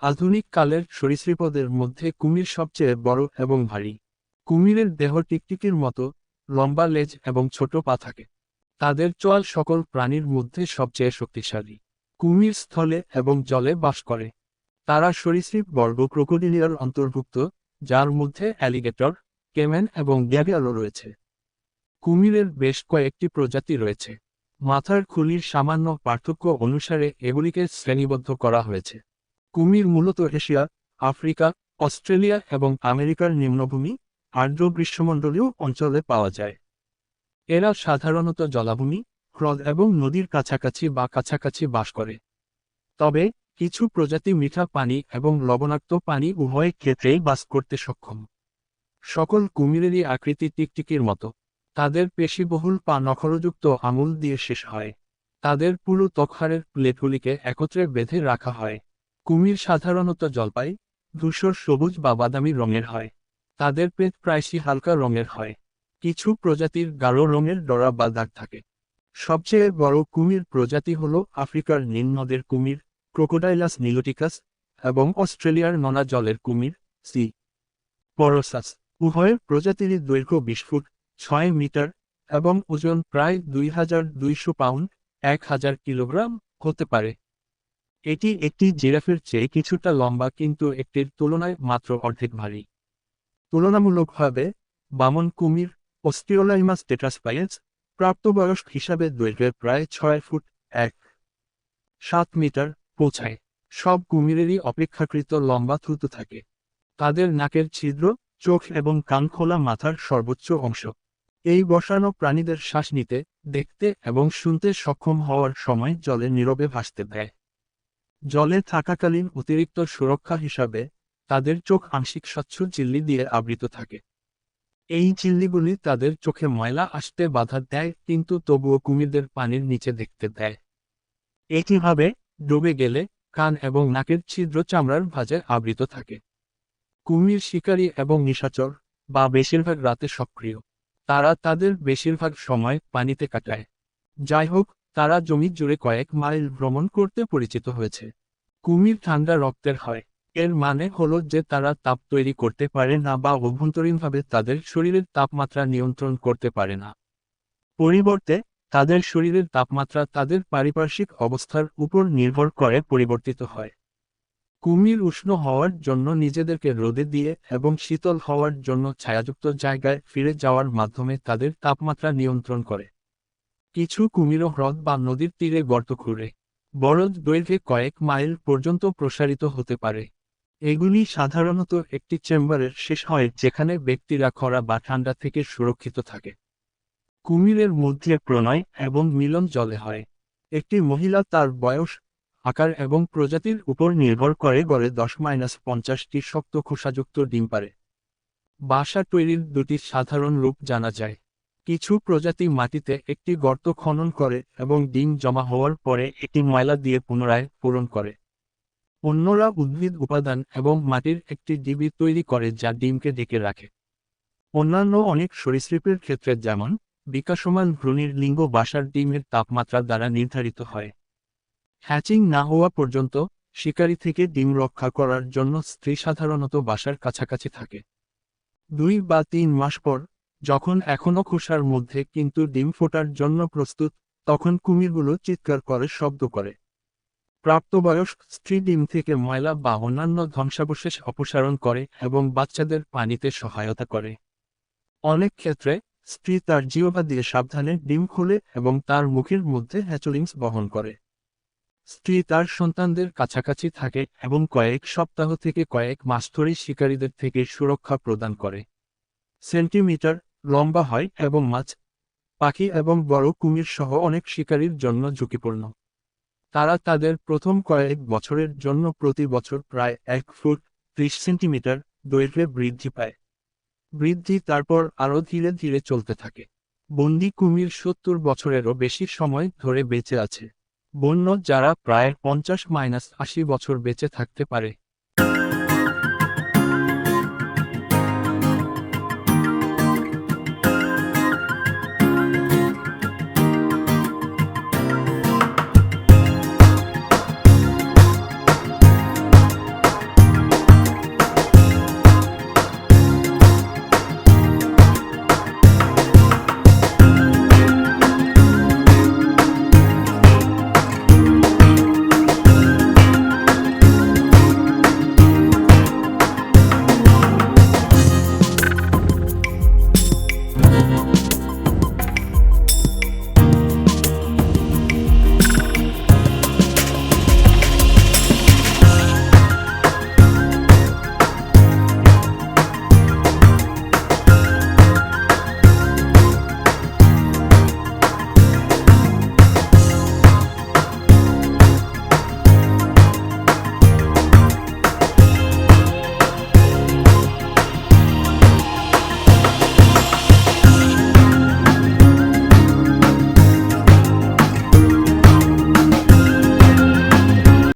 আধুনিক কালের সরীসৃপদের মধ্যে কুমির সবচেয়ে বড় এবং ভারী। কুমিরের দেহ টিকটিকির মতো, লম্বা লেজ এবং ছোট পা থাকে। তাদের চোয়াল সকল প্রাণীর মধ্যে সবচেয়ে শক্তিশালী। কুমির স্থলে এবং জলে বাস করে। তারা সরীসৃপ বর্গ ক্রোকোডিলিয়ার অন্তর্ভুক্ত, যার মধ্যে অ্যালিগেটর, কেমেন এবং গ্যাবিয়ালও রয়েছে। কুমিরের বেশ কয়েকটি প্রজাতি রয়েছে। মাথার খুলির সামান্য পার্থক্য অনুসারে এগুলিকে শ্রেণীবদ্ধ করা হয়েছে। কুমির মূলত এশিয়া, আফ্রিকা, অস্ট্রেলিয়া এবং আমেরিকার নিম্নভূমি, আর্দ্র গ্রীষ্মমণ্ডলীয় অঞ্চলে পাওয়া যায়। এরা সাধারণত জলাভূমি, হ্রদ এবং নদীর কাছাকাছি বা কাছাকাছি বাস করে। তবে কিছু প্রজাতি মিঠা পানি এবং লবণাক্ত পানি উভয় ক্ষেত্রেই বাস করতে সক্ষম। সকল কুমিরেরই আকৃতি টিকটিকির মতো। তাদের পেশিবহুল পা নখরযুক্ত আঙুল দিয়ে শেষ হয়। তাদের পুরু ত্বকহারের প্লেটগুলিকে একত্রে বেঁধে রাখা হয়। কুমির সাধারণত জলপাই, ধূসর সবুজ বা বাদামি রঙের হয়। তাদের পেট প্রায়শই হালকা রঙের হয়। কিছু প্রজাতির গাঢ় রঙের ডরা বা দাগ থাকে। সবচেয়ে বড় কুমির প্রজাতি হল আফ্রিকার নীল নদের কুমির, ক্রোকোডাইলাস নিলোটিকাস, এবং অস্ট্রেলিয়ার নোনা জলের কুমির, সি পরোসাস। উভয়ের প্রজাতিরই দৈর্ঘ্য 20 ফুট 6 মিটার এবং ওজন প্রায় 2200 পাউন্ড 1000 কিলোগ্রাম হতে পারে। এটি একটি জিরাফের চেয়ে কিছুটা লম্বা কিন্তু একটির তুলনায় মাত্র অর্ধেক ভারী। তুলনামূলকভাবে বামন কুমির, অস্ট্রিওলাইমাস টেট্রাসপাইয়েন্স, প্রাপ্তবয়স্ক হিসাবে দৈর্ঘ্যে প্রায় 6 ফুট 1.7 মিটার পৌঁছায়। সব কুমিরেরই অপেক্ষাকৃত লম্বা থুতু থাকে। তাদের নাকের ছিদ্র, চোখ এবং কান খোলা মাথার সর্বোচ্চ অংশ। এই বসানো প্রাণীদের শ্বাস নিতে, দেখতে এবং শুনতে সক্ষম হওয়ার সময় জলে নীরবে ভাসতে দেয়। জলে থাকাকালীন অতিরিক্ত সুরক্ষা হিসাবে তাদের চোখ আংশিক স্বচ্ছ ঝিল্লি দিয়ে আবৃত থাকে। এই ঝিল্লিগুলি তাদের চোখে ময়লা আসতে বাধা দেয় কিন্তু তবুও কুমিরদের পানির নিচে দেখতে দেয়। একইভাবে ডুবে গেলে কান এবং নাকের ছিদ্র চামড়ার ভাঁজে আবৃত থাকে। কুমির শিকারী এবং নিশাচর, বা বেশিরভাগ রাতে সক্রিয়। তারা তাদের বেশিরভাগ সময় পানিতে কাটায়। যাই হোক, তারা জমি জুড়ে কয়েক মাইল ভ্রমণ করতে পরিচিত হয়েছে। কুমির ঠান্ডা রক্তের হয়। এর মানে হলো যে তারা তাপ তৈরি করতে পারে না বা অভ্যন্তরীণভাবে তাদের শরীরের তাপমাত্রা নিয়ন্ত্রণ করতে পারে না। পরিবর্তে তাদের শরীরের তাপমাত্রা তাদের পারিপার্শ্বিক অবস্থার উপর নির্ভর করে পরিবর্তিত হয়। কুমির উষ্ণ হওয়ার জন্য নিজেদেরকে রোদে দিয়ে এবং শীতল হওয়ার জন্য ছায়াযুক্ত জায়গায় ফিরে যাওয়ার মাধ্যমে তাদের তাপমাত্রা নিয়ন্ত্রণ করে। কিছু কুমিরও হ্রদ বা নদীর তীরে গর্ত খুঁড়ে বড় দৈর্ঘ্যে কয়েক মাইল পর্যন্ত প্রসারিত হতে পারে। এগুলি সাধারণত একটি চেম্বারের শেষ হয় যেখানে ব্যক্তিরা খরা বা ঠান্ডা থেকে সুরক্ষিত থাকে। কুমিরের মধ্যে প্রণয় এবং মিলন জলে হয়। একটি মহিলা তার বয়স, আকার এবং প্রজাতির উপর নির্ভর করে গড়ে 10-50টি শক্ত খোসাযুক্ত ডিম পারে। বাসা তৈরির দুটি সাধারণ রূপ জানা যায়। কিছু প্রজাতি মাটিতে একটি গর্ত খনন করে এবং ডিম জমা হওয়ার পরে এটি ময়লা দিয়ে পুনরায় পূরণ করে। অন্যরা উদ্ভিদ উপাদান এবং মাটির একটি ডিবি তৈরি করে যা ডিমকে ঢেকে রাখে। অন্যান্য অনেক সরীসৃপের ক্ষেত্রে যেমন বিকাশমান ভ্রূণের লিঙ্গ বাসার ডিমের তাপমাত্রা দ্বারা নির্ধারিত হয়। হ্যাচিং না হওয়া পর্যন্ত শিকারি থেকে ডিম রক্ষা করার জন্য স্ত্রী সাধারণত বাসার কাছাকাছি থাকে। 2 বা 3 মাস পর, যখন এখনও খোসার মধ্যে কিন্তু ডিম ফোটার জন্য প্রস্তুত, তখন কুমিরগুলো চিৎকার করে শব্দ করে। প্রাপ্তবয়স্ক স্ত্রী ডিম থেকে ময়লা বা অন্যান্য ধ্বংসাবশেষ অপসারণ করে এবং বাচ্চাদের পানিতে সহায়তা করে। অনেক ক্ষেত্রে স্ত্রী তার জিহ্বা দিয়ে সাবধানে ডিম খোলে এবং তার মুখের মধ্যে হ্যাচলিংস বহন করে। স্ত্রী তার সন্তানদের কাছাকাছি থাকে এবং কয়েক সপ্তাহ থেকে কয়েক মাস ধরে শিকারীদের থেকে সুরক্ষা প্রদান করে। সেন্টিমিটার লম্বা হয় এবং মাছ, পাখি এবং বড় কুমির সহ অনেক শিকারীর জন্য ঝুঁকিপূর্ণ। তারা তাদের প্রথম কয়েক বছরের জন্য প্রতি বছর প্রায় 1 ফুট 30 সেন্টিমিটার দৈর্ঘ্যে বৃদ্ধি পায়। বৃদ্ধি তারপর আরও ধীরে ধীরে চলতে থাকে। বন্দি কুমির 70 বছরেরও বেশি সময় ধরে বেঁচে আছে। বন্য যারা প্রায় 50-80 বছর বেঁচে থাকতে পারে।